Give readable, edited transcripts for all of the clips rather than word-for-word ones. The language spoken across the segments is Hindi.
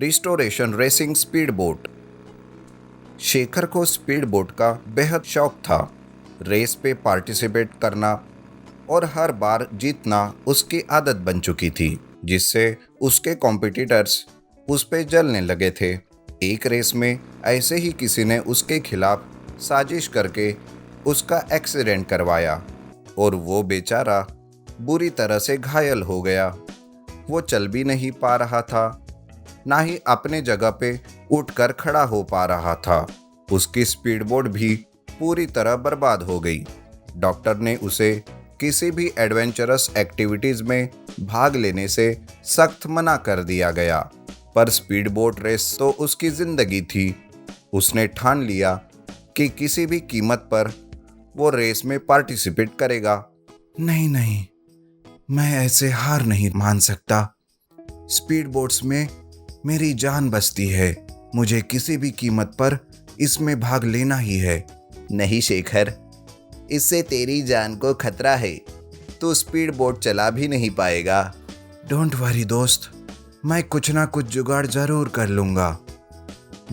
Restoration racing speed boat. Shekhar को स्पीड बोट का बेहद शौक था। रेस पे पार्टिसिपेट करना और हर बार जीतना उसकी आदत बन चुकी थी, जिससे उसके कॉम्पिटिटर्स उस पे जलने लगे थे। एक रेस में ऐसे ही किसी ने उसके खिलाफ साजिश करके उसका एक्सीडेंट करवाया और वो बेचारा बुरी तरह से घायल हो गया। वो चल भी नहीं पा रहा था, ना ही अपने जगह पे उठकर खड़ा हो पा रहा था। उसकी स्पीड बोट भी पूरी तरह बर्बाद हो गई। डॉक्टर ने उसे किसी भी एडवेंचरस एक्टिविटीज में भाग लेने से सख्त मना कर दिया गया, पर स्पीड बोट रेस तो उसकी जिंदगी थी। उसने ठान लिया कि किसी भी कीमत पर वो रेस में पार्टिसिपेट करेगा। नहीं नहीं, मैं ऐसे हार नहीं मान सकता। स्पीड बोट्स में मेरी जान बसती है। मुझे किसी भी कीमत पर इसमें भाग लेना ही है। नहीं शेखर, इससे तेरी जान को खतरा है। तू स्पीड बोट चला भी नहीं पाएगा। डोंट वरी दोस्त, मैं कुछ ना कुछ जुगाड़ जरूर कर लूँगा।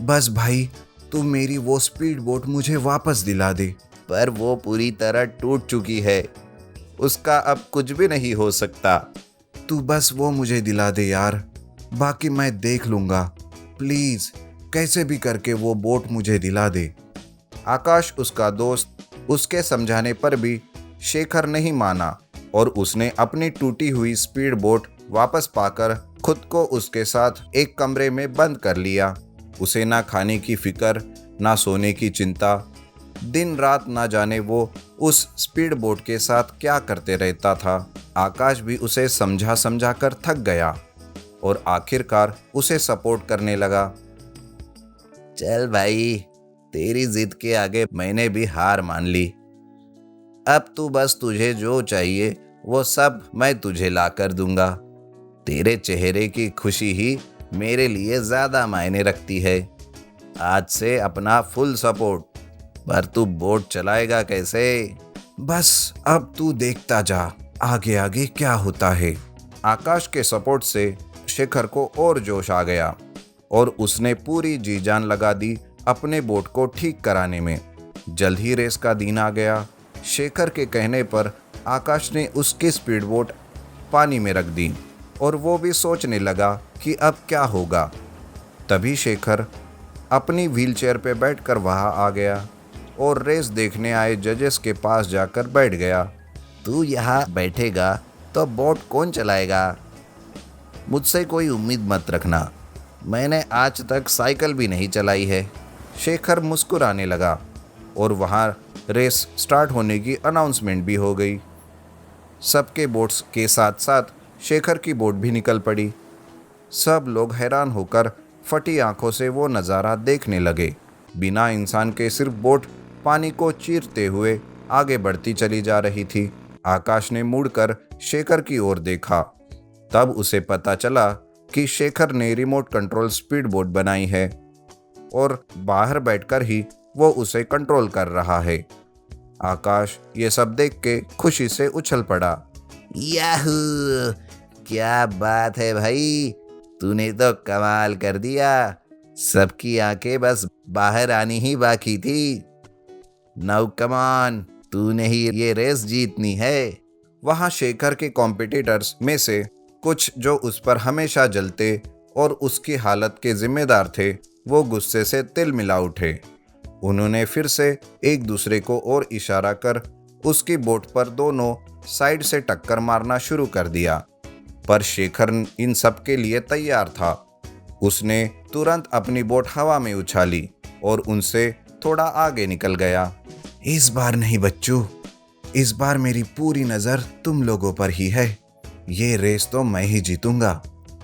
बस भाई, तू मेरी वो स्पीड बोट मुझे वापस दिला दे। पर वो पूरी तरह टूट चुकी है, उसका अब कुछ भी नहीं हो सकता। तू बस वो मुझे दिला दे यार, बाकी मैं देख लूँगा। प्लीज़ कैसे भी करके वो बोट मुझे दिला दे। आकाश उसका दोस्त उसके समझाने पर भी शेखर नहीं माना और उसने अपनी टूटी हुई स्पीड बोट वापस पाकर खुद को उसके साथ एक कमरे में बंद कर लिया। उसे ना खाने की फिक्र, ना सोने की चिंता। दिन रात ना जाने वो उस स्पीड बोट के साथ क्या करते रहता था। आकाश भी उसे समझा समझा कर थक गया और आखिरकार उसे सपोर्ट करने लगा। चल भाई, तेरी जिद के आगे मैंने भी हार मान ली। अब तू बस तुझे जो चाहिए वो सब मैं तुझे ला कर दूंगा। तेरे चेहरे की खुशी ही मेरे लिए ज्यादा मायने रखती है। आज से अपना फुल सपोर्ट। पर तू बोट चलाएगा कैसे? बस अब तू देखता जा आगे आगे क्या होता है। आकाश के सपोर्ट से शेखर को और जोश आ गया और उसने पूरी जी जान लगा दी अपने बोट को ठीक कराने में। जल्द ही रेस का दिन आ गया। शेखर के कहने पर आकाश ने उसकी स्पीड बोट पानी में रख दी और वो भी सोचने लगा कि अब क्या होगा। तभी शेखर अपनी व्हीलचेयर पे बैठकर वहाँ आ गया और रेस देखने आए जजेस के पास जाकर बैठ गया। तू यहाँ बैठेगा तो बोट कौन चलाएगा? मुझसे कोई उम्मीद मत रखना, मैंने आज तक साइकिल भी नहीं चलाई है। शेखर मुस्कुराने लगा और वहाँ रेस स्टार्ट होने की अनाउंसमेंट भी हो गई। सबके बोट्स के साथ साथ शेखर की बोट भी निकल पड़ी। सब लोग हैरान होकर फटी आंखों से वो नज़ारा देखने लगे। बिना इंसान के सिर्फ बोट पानी को चीरते हुए आगे बढ़ती चली जा रही थी। आकाश ने मुड़कर शेखर की ओर देखा। तब उसे पता चला कि शेखर ने रिमोट कंट्रोल स्पीड बोट बनाई है और बाहर बैठकर ही वो उसे कंट्रोल कर रहा है। आकाश ये सब देख के खुशी से उछल पड़ा। याहू, क्या बात है भाई, तूने तो कमाल कर दिया। सबकी आंखें बस बाहर आनी ही बाकी थी। नाउ कम ऑन, तूने ही ये रेस जीतनी है। वहाँ शेखर के कॉम्पिटिटर्स में से कुछ जो उस पर हमेशा जलते और उसकी हालत के जिम्मेदार थे, वो गुस्से से तिल मिला उठे। उन्होंने फिर से एक दूसरे को और इशारा कर उसकी बोट पर दोनों साइड से टक्कर मारना शुरू कर दिया। पर शेखर इन सब के लिए तैयार था। उसने तुरंत अपनी बोट हवा में उछाली और उनसे थोड़ा आगे निकल गया। इस बार नहीं बच्चों, इस बार मेरी पूरी नज़र तुम लोगों पर ही है। ये रेस तो मैं ही जीतूंगा।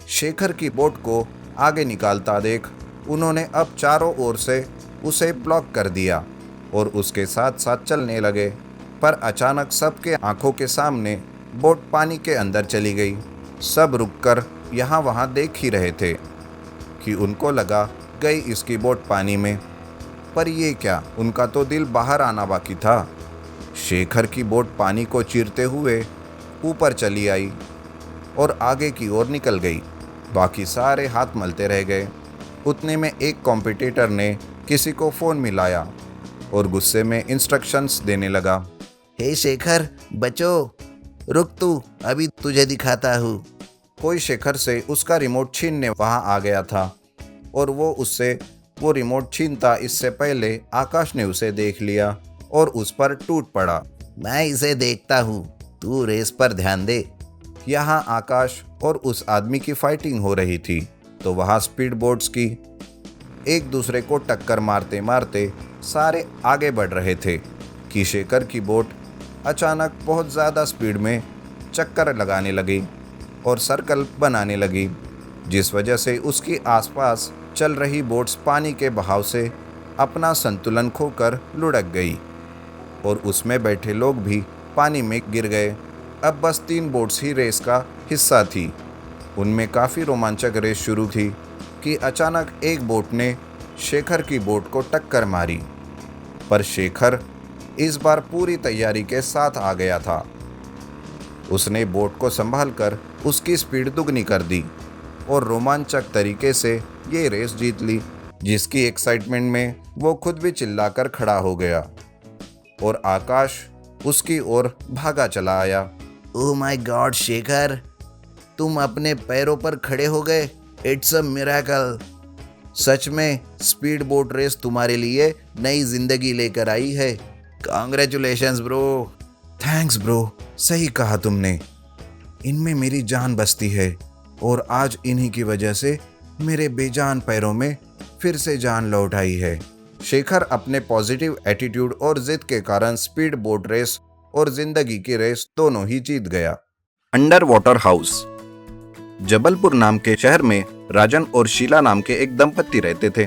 शेखर की बोट को आगे निकालता देख उन्होंने अब चारों ओर से उसे ब्लॉक कर दिया और उसके साथ साथ चलने लगे। पर अचानक सबके आंखों के सामने बोट पानी के अंदर चली गई। सब रुककर यहाँ वहाँ देख ही रहे थे कि उनको लगा गई इसकी बोट पानी में। पर ये क्या, उनका तो दिल बाहर आना बाकी था। शेखर की बोट पानी को चीरते हुए ऊपर चली आई और आगे की ओर निकल गई। बाकी सारे हाथ मलते रह गए। उतने में एक कॉम्पिटिटर ने किसी को फ़ोन मिलाया और गुस्से में इंस्ट्रक्शंस देने लगा। हे शेखर, बचो, रुक तू, अभी तुझे दिखाता हूँ। कोई शेखर से उसका रिमोट छीनने वहाँ आ गया था और वो उससे वो रिमोट छीनता इससे पहले आकाश ने उसे देख लिया और उस पर टूट पड़ा। मैं इसे देखता हूँ, तू रेस पर ध्यान दे। यहाँ आकाश और उस आदमी की फाइटिंग हो रही थी तो वहाँ स्पीड बोट्स की एक दूसरे को टक्कर मारते मारते सारे आगे बढ़ रहे थे कि शेखर की बोट अचानक बहुत ज़्यादा स्पीड में चक्कर लगाने लगी और सर्कल बनाने लगी, जिस वजह से उसके आसपास चल रही बोट्स पानी के बहाव से अपना संतुलन खोकर लुढ़क गई और उसमें बैठे लोग भी पानी में गिर गए। अब बस 3 बोट्स ही रेस का हिस्सा थी। उनमें काफ़ी रोमांचक रेस शुरू थी कि अचानक एक बोट ने शेखर की बोट को टक्कर मारी, पर शेखर इस बार पूरी तैयारी के साथ आ गया था। उसने बोट को संभालकर उसकी स्पीड दुगनी कर दी और रोमांचक तरीके से ये रेस जीत ली, जिसकी एक्साइटमेंट में वो खुद भी चिल्लाकर खड़ा हो गया और आकाश उसकी ओर भागा चला आया। ओह माय गॉड शेखर, तुम अपने पैरों पर खड़े हो गए। It's a miracle. सच में स्पीड बोट रेस तुम्हारे लिए नई जिंदगी लेकर आई है। Congratulations bro. थैंक्स ब्रो, सही कहा तुमने। इनमें मेरी जान बसती है और आज इन्हीं की वजह से मेरे बेजान पैरों में फिर से जान लौट आई है। शेखर अपने पॉजिटिव एटीट्यूड और जिद के कारण स्पीड बोट रेस और जिंदगी की रेस दोनों ही जीत गया। Under water house. जबलपुर नाम के शहर में राजन और शीला नाम के एक दंपत्ति रहते थे।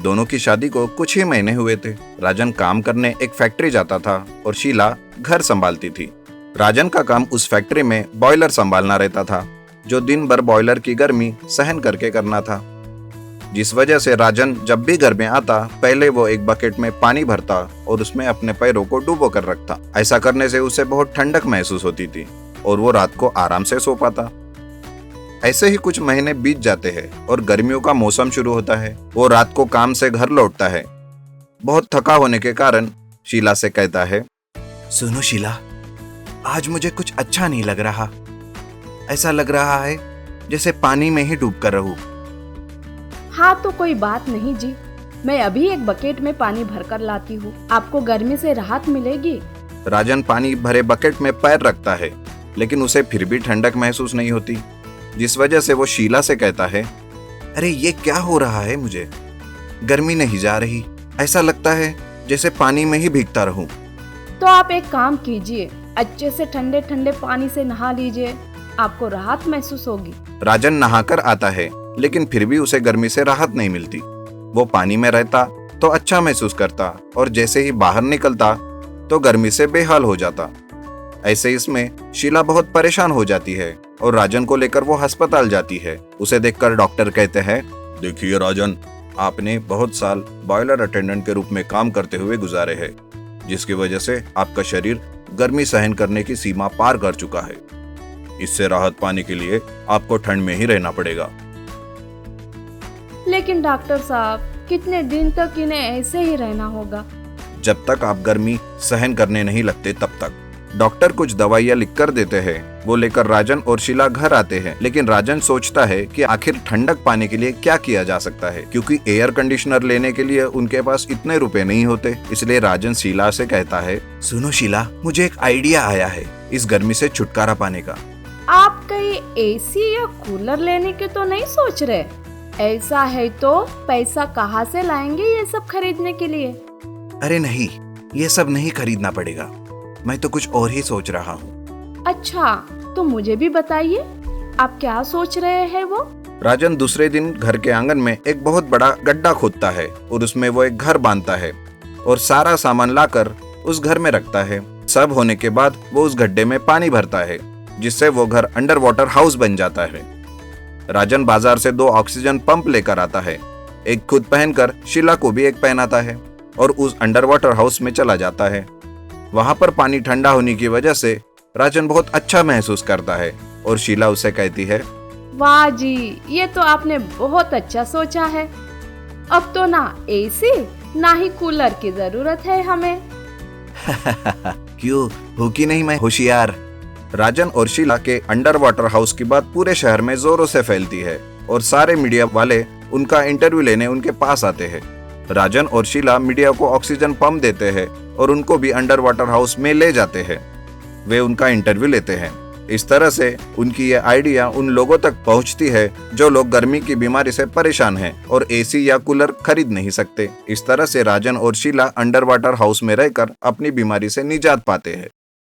दोनों की शादी को कुछ ही महीने हुए थे। राजन काम करने एक फैक्ट्री जाता था और शीला घर संभालती थी। राजन का काम उस फैक्ट्री में बॉयलर संभालना रहता था, जो दिन भर बॉयलर की गर्मी सहन करके करना था, जिस वजह से राजन जब भी घर में आता पहले वो एक बकेट में पानी भरता और उसमें अपने पैरों को डुबो कर रखता। ऐसा करने से उसे बहुत ठंडक महसूस होती थी और वो रात को आराम से सो पाता। ऐसे ही कुछ महीने बीत जाते हैं और गर्मियों का मौसम शुरू होता है। वो रात को काम से घर लौटता है। बहुत थका होने के कारण शीला से कहता है, सुनो शीला, आज मुझे कुछ अच्छा नहीं लग रहा। ऐसा लग रहा है जैसे पानी में ही डूब कर रहूं। हाँ तो कोई बात नहीं जी, मैं अभी एक बकेट में पानी भरकर लाती हूँ, आपको गर्मी से राहत मिलेगी। राजन पानी भरे बकेट में पैर रखता है, लेकिन उसे फिर भी ठंडक महसूस नहीं होती, जिस वजह से वो शीला से कहता है, अरे ये क्या हो रहा है मुझे? गर्मी नहीं जा रही, ऐसा लगता है जैसे पानी में ही भीगता रहूं। तो आप एक काम कीजिए, अच्छे से ठंडे ठंडे पानी से नहा लीजिए, आपको राहत महसूस होगी। राजन नहाकर आता है, लेकिन फिर भी उसे गर्मी से राहत नहीं मिलती। वो पानी में रहता तो अच्छा महसूस करता और जैसे ही बाहर निकलता तो गर्मी से बेहाल हो जाता। ऐसे इसमें शीला बहुत परेशान हो जाती है और राजन को लेकर वो अस्पताल जाती है। उसे देखकर डॉक्टर कहते हैं, देखिए राजन, आपने बहुत साल बॉयलर अटेंडेंट के रूप में काम करते हुए गुजारे हैं, जिसकी वजह से आपका शरीर गर्मी सहन करने की सीमा पार कर चुका है। इससे राहत पाने के लिए आपको ठंड में ही रहना पड़ेगा। लेकिन डॉक्टर साहब, कितने दिन तक इन्हें ऐसे ही रहना होगा? जब तक आप गर्मी सहन करने नहीं लगते तब तक। डॉक्टर कुछ दवाइयाँ लिख कर देते हैं। वो लेकर राजन और शीला घर आते हैं, लेकिन राजन सोचता है कि आखिर ठंडक पाने के लिए क्या किया जा सकता है, क्योंकि एयर कंडीशनर लेने के लिए उनके पास इतने रुपए नहीं होते। इसलिए राजन शीला से कहता है, सुनो शीला, मुझे एक आइडिया आया है इस गर्मी से छुटकारा पाने का। आप कहीं एसी या कूलर लेने के तो नहीं सोच रहे? ऐसा है तो पैसा कहाँ से लाएंगे ये सब खरीदने के लिए? अरे नहीं, ये सब नहीं खरीदना पड़ेगा, मैं तो कुछ और ही सोच रहा हूँ। अच्छा, तो मुझे भी बताइए, आप क्या सोच रहे हैं वो? राजन दूसरे दिन घर के आंगन में एक बहुत बड़ा गड्ढा खोदता है और उसमें वो एक घर बांधता है और सारा सामान लाकर उस घर में रखता है। सब होने के बाद वो उस गड्ढे में पानी भरता है, जिससे वो घर अंडर वाटर हाउस बन जाता है। राजन बाजार से 2 ऑक्सीजन पंप लेकर आता है। एक खुद पहनकर शीला को भी एक पहनाता है और उस अंडर वाटर हाउस में चला जाता है। वहां पर पानी ठंडा होने की वजह से राजन बहुत अच्छा महसूस करता है और शीला उसे कहती है, वाह जी, ये तो आपने बहुत अच्छा सोचा है। अब तो ना एसी ना ही कूलर की जरूरत है हमें। क्यों, हो कि नहीं मैं होशियार? राजन और शीला के अंडर वाटर हाउस की बात पूरे शहर में जोरों से फैलती है और सारे मीडिया वाले उनका इंटरव्यू लेने उनके पास आते हैं। राजन और शीला मीडिया को ऑक्सीजन पंप देते हैं और उनको भी अंडर वाटर हाउस में ले जाते हैं। वे उनका इंटरव्यू लेते हैं। इस तरह से उनकी ये आइडिया उन लोगों तक पहुंचती है जो लोग गर्मी की बीमारी से परेशान हैं और एसी या कूलर खरीद नहीं सकते। इस तरह से राजन और शीला अंडर वाटर हाउस में रहकर अपनी बीमारी से निजात पाते हैं।